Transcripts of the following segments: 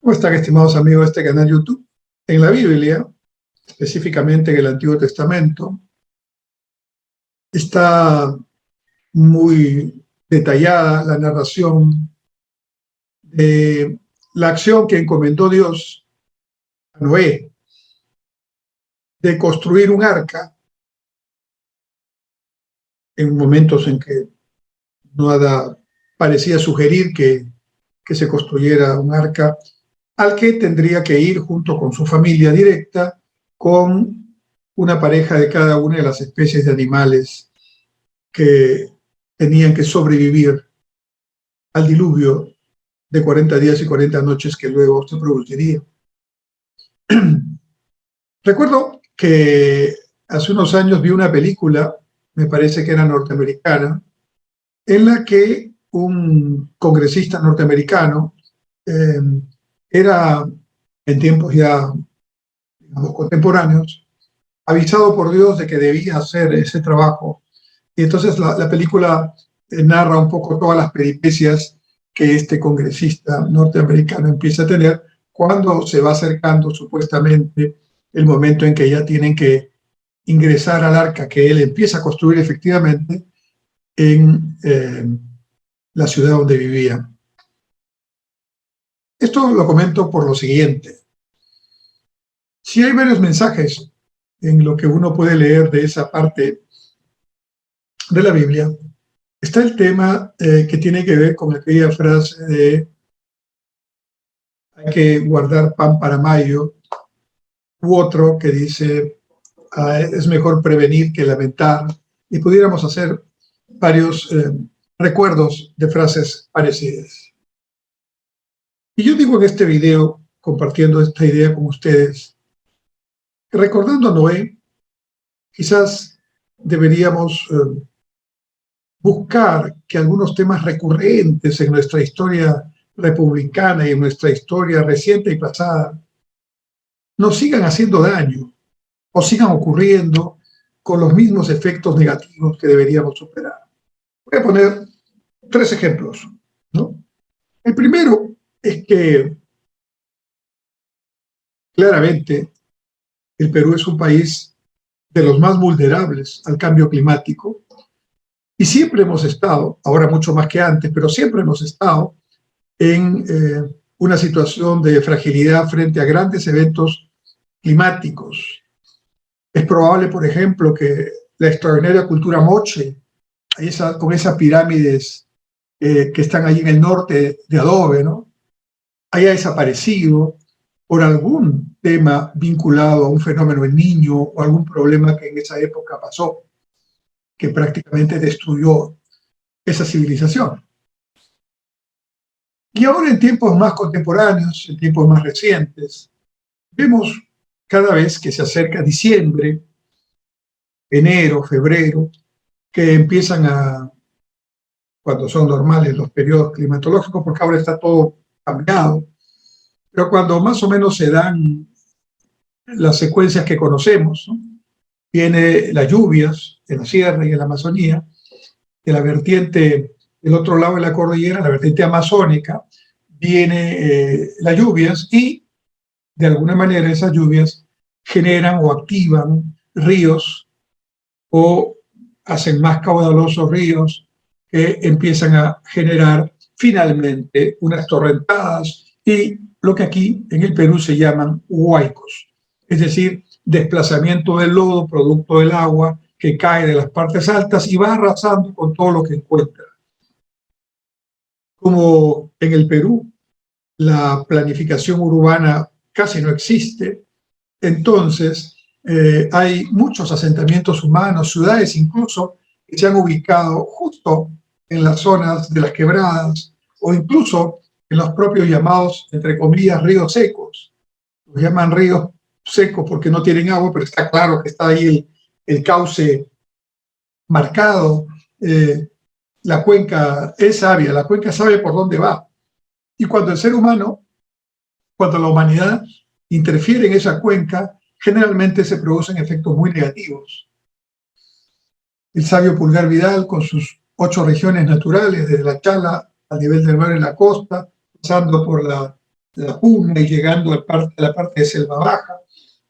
¿Cómo están, estimados amigos de este canal YouTube? En la Biblia, específicamente en el Antiguo Testamento, está muy detallada la narración de la acción que encomendó Dios a Noé de construir un arca en momentos en que nada parecía sugerir que se construyera un arca al que tendría que ir junto con su familia directa, con una pareja de cada una de las especies de animales que tenían que sobrevivir al diluvio de 40 días y 40 noches que luego se produciría. Recuerdo que hace unos años vi una película, me parece que era norteamericana, en la que un congresista norteamericano eh, era, en tiempos ya, digamos, contemporáneos, avisado por Dios de que debía hacer ese trabajo. Y entonces la película narra un poco todas las peripecias que este congresista norteamericano empieza a tener cuando se va acercando supuestamente el momento en que ya tienen que ingresar al arca que él empieza a construir efectivamente en la ciudad donde vivía. Esto lo comento por lo siguiente. Sí hay varios mensajes en lo que uno puede leer de esa parte de la Biblia. Está el tema que tiene que ver con aquella frase de hay que guardar pan para mayo, u otro que dice es mejor prevenir que lamentar, y pudiéramos hacer varios recuerdos de frases parecidas. Y yo digo en este video, compartiendo esta idea con ustedes, que recordando a Noé, quizás deberíamos buscar que algunos temas recurrentes en nuestra historia republicana y en nuestra historia reciente y pasada nos sigan haciendo daño o sigan ocurriendo con los mismos efectos negativos que deberíamos superar. Voy a poner 3 ejemplos, ¿no? El primero es que claramente el Perú es un país de los más vulnerables al cambio climático y siempre hemos estado, ahora mucho más que antes, pero siempre hemos estado en una situación de fragilidad frente a grandes eventos climáticos. Es probable, por ejemplo, que la extraordinaria cultura moche, con esas pirámides que están allí en el norte de adobe, ¿no?, haya desaparecido por algún tema vinculado a un fenómeno El Niño o algún problema que en esa época pasó, que prácticamente destruyó esa civilización. Y ahora en tiempos más contemporáneos, en tiempos más recientes, vemos cada vez que se acerca diciembre, enero, febrero, que empiezan cuando son normales los periodos climatológicos, porque ahora está todo cambiado, pero cuando más o menos se dan las secuencias que conocemos, ¿no?, viene las lluvias en la sierra y en la Amazonía, de la vertiente del otro lado de la cordillera, la vertiente amazónica, viene las lluvias y de alguna manera esas lluvias generan o activan ríos o hacen más caudalosos ríos que empiezan a generar finalmente unas torrentadas y lo que aquí en el Perú se llaman huaicos, es decir, desplazamiento del lodo producto del agua que cae de las partes altas y va arrasando con todo lo que encuentra. Como en el Perú la planificación urbana casi no existe, entonces hay muchos asentamientos humanos, ciudades incluso, que se han ubicado justo en las zonas de las quebradas o incluso en los propios llamados, entre comillas, ríos secos. Los llaman ríos secos porque no tienen agua, pero está claro que está ahí el cauce marcado. La cuenca es sabia, la cuenca sabe por dónde va. Y cuando el ser humano, cuando la humanidad interfiere en esa cuenca, generalmente se producen efectos muy negativos. El sabio Pulgar Vidal, con sus 8 regiones naturales, desde la Chala al nivel del mar en la costa, pasando por la la Puna y llegando a la parte de Selva Baja,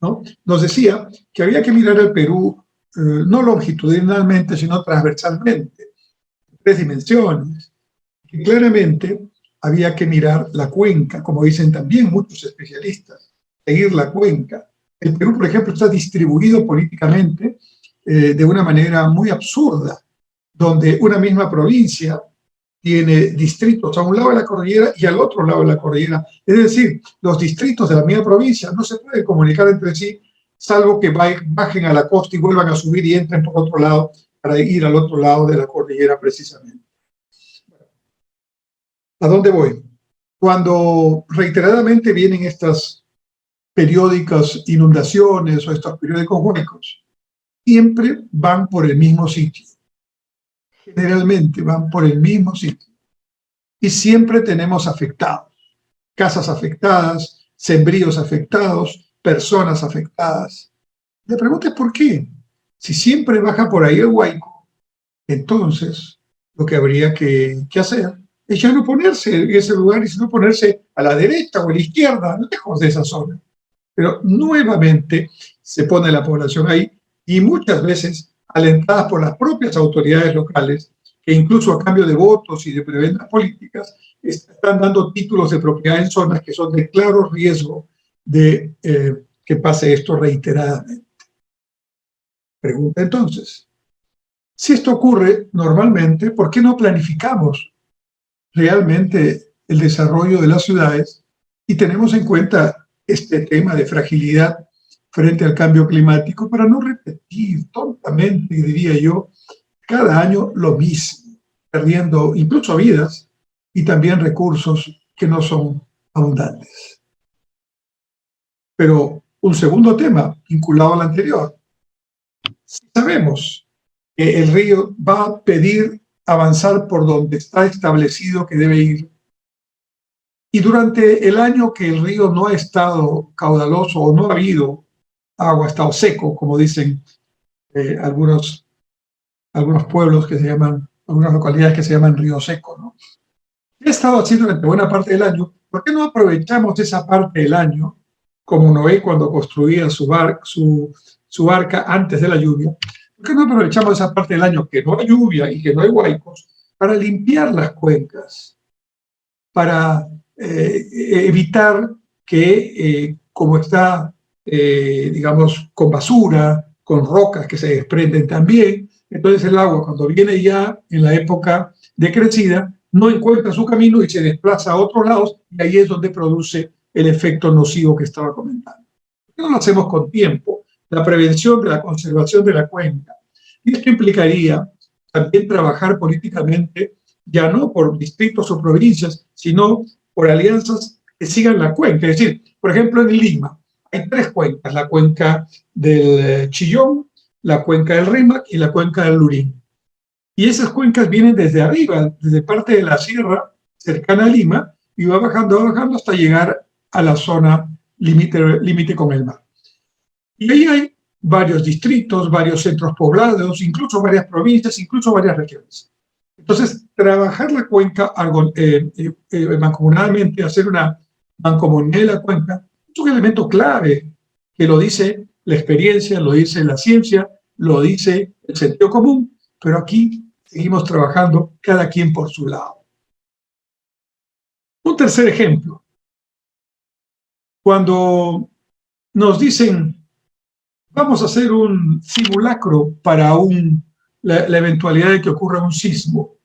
¿no? Nos decía que había que mirar el Perú no longitudinalmente, sino transversalmente, en 3 dimensiones, que claramente había que mirar la cuenca, como dicen también muchos especialistas, seguir la cuenca. El Perú, por ejemplo, está distribuido políticamente de una manera muy absurda, donde una misma provincia tiene distritos a un lado de la cordillera y al otro lado de la cordillera. Es decir, los distritos de la misma provincia no se pueden comunicar entre sí, salvo que bajen a la costa y vuelvan a subir y entren por otro lado para ir al otro lado de la cordillera precisamente. ¿A dónde voy? Cuando reiteradamente vienen estas periódicas inundaciones o estos periódicos huecos, siempre van por el mismo sitio. Generalmente van por el mismo sitio. Y siempre tenemos afectados. Casas afectadas, sembríos afectados, personas afectadas. La pregunta es ¿por qué? Si siempre baja por ahí el Huayco, entonces lo que habría que hacer es ya no ponerse en ese lugar y sino ponerse a la derecha o a la izquierda, lejos de esa zona. Pero nuevamente se pone la población ahí y muchas veces alentadas por las propias autoridades locales, que incluso a cambio de votos y de prebendas políticas están dando títulos de propiedad en zonas que son de claro riesgo de que pase esto reiteradamente. Pregunta entonces, si esto ocurre normalmente, ¿por qué no planificamos realmente el desarrollo de las ciudades y tenemos en cuenta este tema de fragilidad frente al cambio climático para no repetir tontamente, diría yo, cada año lo mismo, perdiendo incluso vidas y también recursos que no son abundantes? Pero un segundo tema vinculado al anterior. Si sabemos que el río va a pedir avanzar por donde está establecido que debe ir, y durante el año que el río no ha estado caudaloso o no ha habido agua, ha estado seco, como dicen algunos pueblos que se llaman, algunas localidades que se llaman río seco, ¿no? ¿Qué ha estado haciendo durante buena parte del año? ¿Por qué no aprovechamos esa parte del año, como Noé cuando construía su barca antes de la lluvia? ¿Por qué no aprovechamos esa parte del año que no hay lluvia y que no hay huaicos para limpiar las cuencas, para evitar que, como está, digamos, con basura, con rocas que se desprenden también, entonces el agua cuando viene ya en la época de crecida no encuentra su camino y se desplaza a otros lados y ahí es donde produce el efecto nocivo que estaba comentando? ¿Por qué no lo hacemos con tiempo? La prevención de la conservación de la cuenca. Y esto implicaría también trabajar políticamente, ya no por distritos o provincias, sino por alianzas que sigan la cuenca. Es decir, por ejemplo, en Lima hay 3 cuencas, la cuenca del Chillón, la cuenca del Rímac y la cuenca del Lurín. Y esas cuencas vienen desde arriba, desde parte de la sierra cercana a Lima, y va bajando hasta llegar a la zona límite con el mar. Y ahí hay varios distritos, varios centros poblados, incluso varias provincias, incluso varias regiones. Entonces, trabajar la cuenca mancomunadamente, hacer una mancomunidad de la cuenca, es un elemento clave que lo dice la experiencia, lo dice la ciencia, lo dice el sentido común, pero aquí seguimos trabajando cada quien por su lado. Un tercer ejemplo. Cuando nos dicen, vamos a hacer un simulacro para la eventualidad de que ocurra un sismo,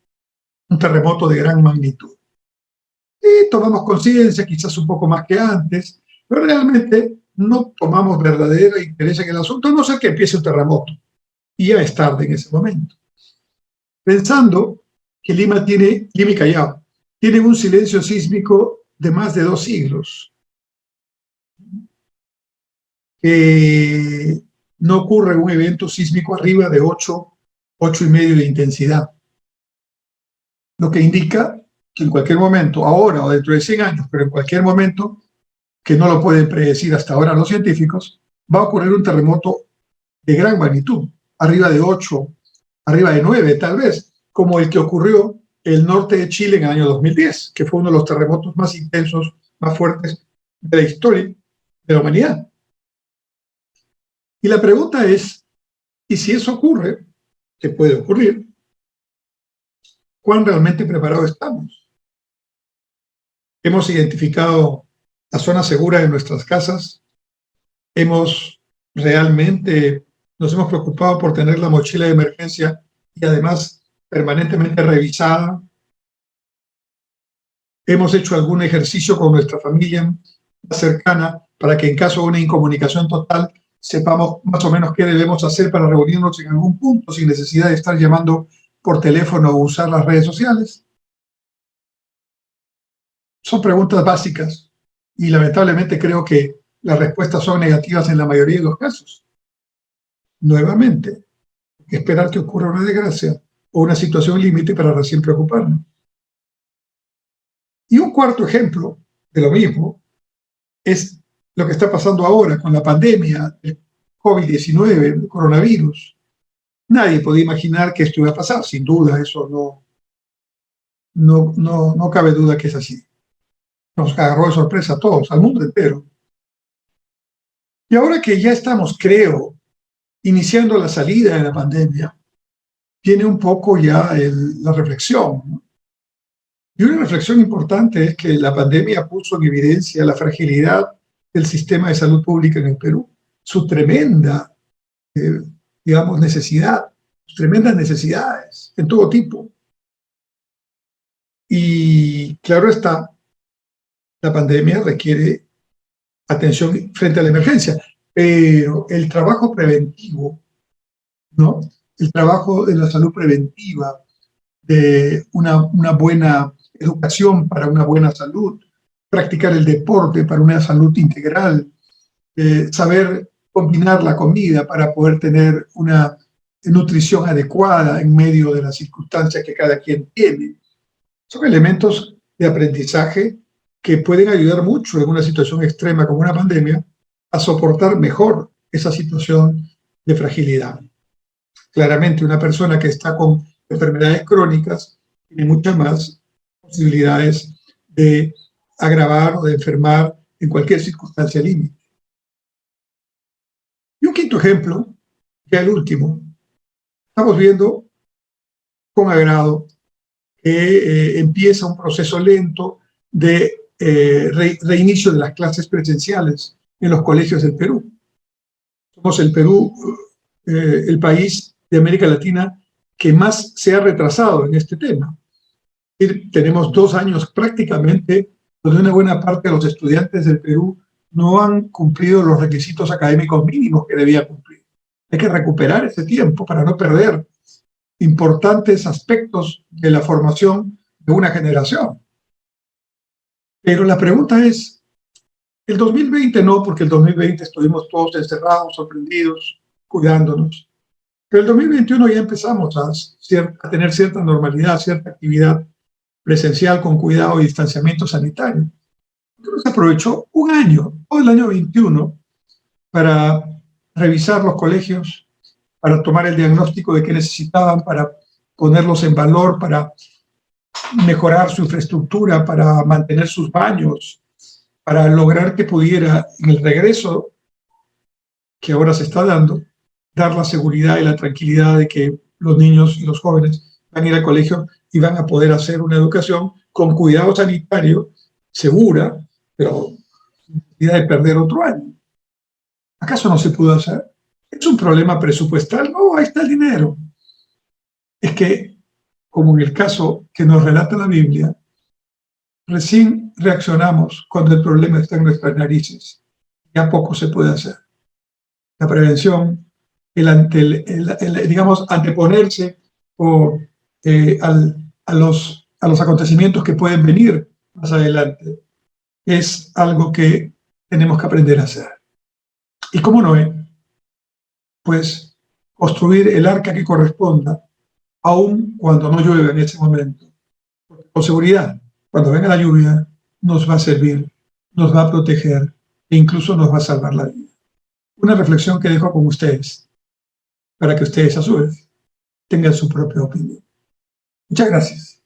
un terremoto de gran magnitud. Y tomamos conciencia, quizás un poco más que antes, pero realmente no tomamos verdadera interés en el asunto, a no ser que empiece un terremoto. Y ya es tarde en ese momento. Pensando que Lima y Callao tienen un silencio sísmico de más de 2 siglos. Que no ocurre un evento sísmico arriba de 8,5 de intensidad. Lo que indica que en cualquier momento, ahora o dentro de 100 años, pero en cualquier momento, que no lo pueden predecir hasta ahora los científicos, va a ocurrir un terremoto de gran magnitud, arriba de 8, arriba de 9 tal vez, como el que ocurrió en el norte de Chile en el año 2010, que fue uno de los terremotos más intensos más fuertes de la historia de la humanidad. Y la pregunta es, ¿y si eso ocurre, que puede ocurrir, cuán realmente preparados estamos? Hemos identificado la zona segura de nuestras casas, nos hemos preocupado por tener la mochila de emergencia y además permanentemente revisada. Hemos hecho algún ejercicio con nuestra familia más cercana para que en caso de una incomunicación total sepamos más o menos qué debemos hacer para reunirnos en algún punto sin necesidad de estar llamando por teléfono o usar las redes sociales. Son preguntas básicas y lamentablemente creo que las respuestas son negativas en la mayoría de los casos. Nuevamente, esperar que ocurra una desgracia o una situación límite para recién preocuparnos. Y un cuarto ejemplo de lo mismo es lo que está pasando ahora con la pandemia del COVID-19, el coronavirus. Nadie podía imaginar que esto iba a pasar, sin duda, eso no cabe duda que es así. Nos agarró de sorpresa a todos, al mundo entero. Y ahora que ya estamos, creo, iniciando la salida de la pandemia, viene un poco ya la reflexión, ¿no? Y una reflexión importante es que la pandemia puso en evidencia la fragilidad del sistema de salud pública en el Perú, su tremenda, digamos, necesidad, sus tremendas necesidades en todo tipo. Y claro está, la pandemia requiere atención frente a la emergencia, pero el trabajo preventivo, ¿no? El trabajo de la salud preventiva, de una buena educación para una buena salud, practicar el deporte para una salud integral, saber combinar la comida para poder tener una nutrición adecuada en medio de las circunstancias que cada quien tiene. Son elementos de aprendizaje que pueden ayudar mucho en una situación extrema como una pandemia a soportar mejor esa situación de fragilidad. Claramente, una persona que está con enfermedades crónicas tiene muchas más posibilidades de agravar o de enfermar en cualquier circunstancia límite. Y un quinto ejemplo, ya el último, estamos viendo con agrado que empieza un proceso lento de reinicio de las clases presenciales en los colegios del Perú. Somos el Perú, el país de América Latina que más se ha retrasado en este tema. Tenemos 2 años prácticamente donde una buena parte de los estudiantes del Perú no han cumplido los requisitos académicos mínimos que debían cumplir. Hay que recuperar ese tiempo para no perder importantes aspectos de la formación de una generación. Pero la pregunta es, el 2020 no, porque el 2020 estuvimos todos encerrados, sorprendidos, cuidándonos. Pero el 2021 ya empezamos a tener cierta normalidad, cierta actividad presencial con cuidado y distanciamiento sanitario. Entonces se aprovechó un año, todo el año 21, para revisar los colegios, para tomar el diagnóstico de qué necesitaban, para ponerlos en valor, para mejorar su infraestructura, para mantener sus baños, para lograr que pudiera, en el regreso que ahora se está dando, dar la seguridad y la tranquilidad de que los niños y los jóvenes van a ir al colegio y van a poder hacer una educación con cuidado sanitario, segura, pero sin necesidad de perder otro año. ¿Acaso no se pudo hacer? ¿Es un problema presupuestal? No, ahí está el dinero. Es que, como en el caso que nos relata la Biblia, recién reaccionamos cuando el problema está en nuestras narices. Ya poco se puede hacer. La prevención, digamos, anteponerse a los acontecimientos que pueden venir más adelante, es algo que tenemos que aprender a hacer. Y como Noé, pues construir el arca que corresponda, aun cuando no llueve en ese momento. Con seguridad, cuando venga la lluvia, nos va a servir, nos va a proteger e incluso nos va a salvar la vida. Una reflexión que dejo con ustedes, para que ustedes a su vez tengan su propia opinión. Muchas gracias.